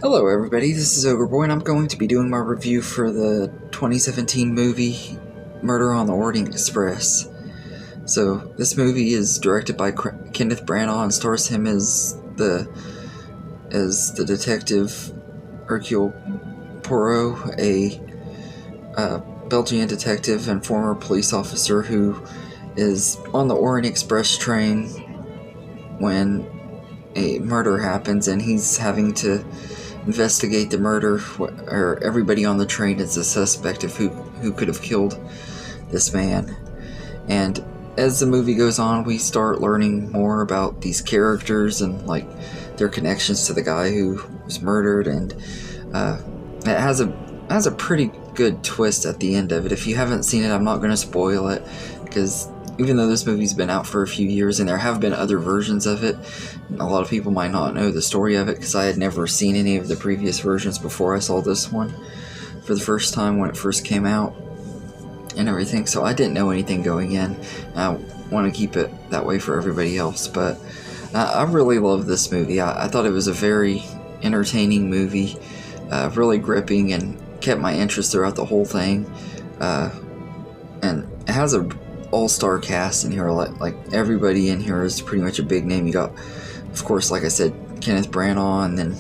Hello everybody, this is Ogreboy and I'm going to be doing my review for the 2017 movie Murder on the Orient Express. So this movie is directed by Kenneth Branagh and stars him as the detective Hercule Poirot, a Belgian detective and former police officer who is on the Orient Express train when a murder happens and he's having to investigate the murder, or everybody on the train is a suspect of who could have killed this man. And as the movie goes on, we start learning more about these characters and like their connections to the guy who was murdered, and it has a pretty good twist at the end of it. If you haven't seen it, I'm not going to spoil it, because even though this movie's been out for a few years and there have been other versions of it, a lot of people might not know the story of it because I had never seen any of the previous versions before I saw this one for the first time when it first came out and everything, so I didn't know anything going in. I want to keep it that way for everybody else, but I really love this movie. I thought it was a very entertaining movie, really gripping, and kept my interest throughout the whole thing, and it has a all-star cast in here. Like everybody in here is pretty much a big name. You got, of course, like I said, Kenneth Branagh, and then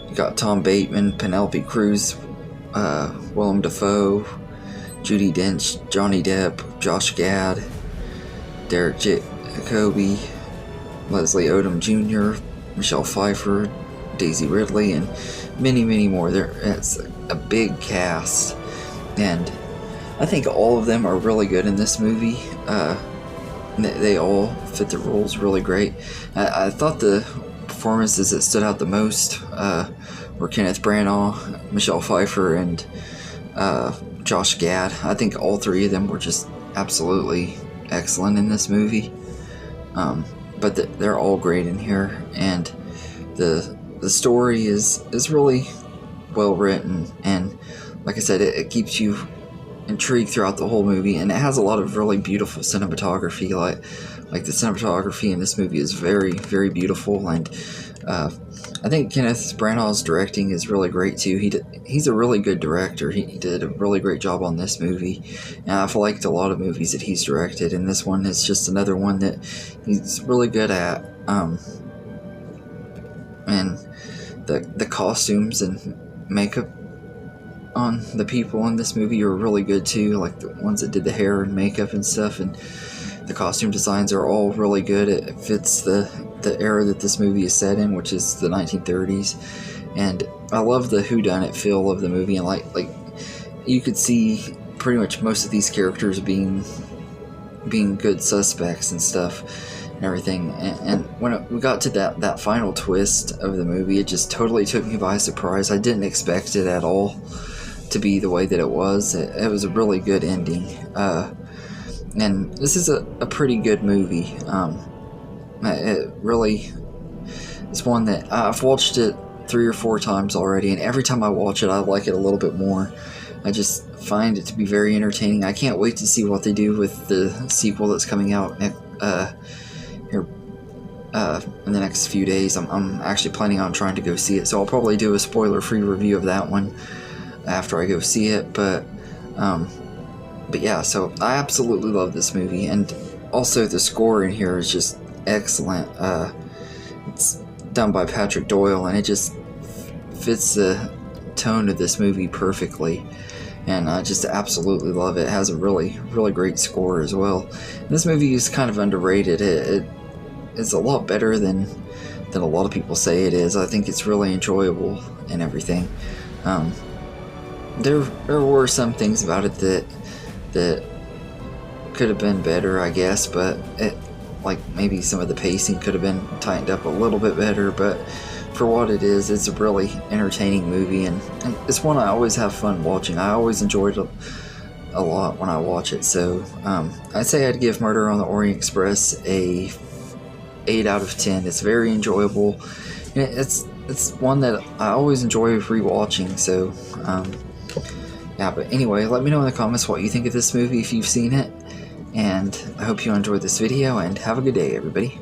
you got Tom Bateman, Penelope Cruz, Willem Dafoe, Judi Dench, Johnny Depp, Josh Gad, Derek Jacobi, Leslie Odom Jr., Michelle Pfeiffer, Daisy Ridley, and many, many more. It's a big cast, and I think all of them are really good in this movie. They all fit the roles really great. I thought the performances that stood out the most were Kenneth Branagh, Michelle Pfeiffer, and Josh Gad. I think all three of them were just absolutely excellent in this movie. But they're all great in here, and the story is really well written, and like I said, it keeps you intrigued throughout the whole movie, and it has a lot of really beautiful cinematography. Like the cinematography in this movie is very, very beautiful, and I think Kenneth Branagh's directing is really great too. He's a really good director. He did a really great job on this movie, and I've liked a lot of movies that he's directed, and this one is just another one that he's really good at. And the costumes and makeup on the people in this movie are really good too, like the ones that did the hair and makeup and stuff, and the costume designs are all really good. It fits the era that this movie is set in, which is the 1930s, and I love the whodunit feel of the movie, and like you could see pretty much most of these characters being good suspects and stuff and everything, and when we got to that final twist of the movie, it just totally took me by surprise. I didn't expect it at all to be the way that it was. It was a really good ending, and this is a pretty good movie. It really is one that I've watched it 3 or 4 times already, and every time I watch it I like it a little bit more. I just find it to be very entertaining. I can't wait to see what they do with the sequel that's coming out here in the next few days. I'm actually planning on trying to go see it, so I'll probably do a spoiler-free review of that one after I go see it, but yeah, so I absolutely love this movie, and also the score in here is just excellent. It's done by Patrick Doyle, and it just fits the tone of this movie perfectly, and I just absolutely love it. It has a really, really great score as well. And this movie is kind of underrated. It's a lot better than a lot of people say it is. I think it's really enjoyable and everything. There were some things about it that could have been better, I guess, but like maybe some of the pacing could have been tightened up a little bit better, but for what it is, it's a really entertaining movie, and it's one I always have fun watching. I always enjoyed it a lot when I watch it, so I'd say I'd give Murder on the Orient Express a 8 out of 10. It's very enjoyable, and it's one that I always enjoy rewatching, so yeah, but anyway, let me know in the comments what you think of this movie if you've seen it, and I hope you enjoyed this video, and have a good day, everybody.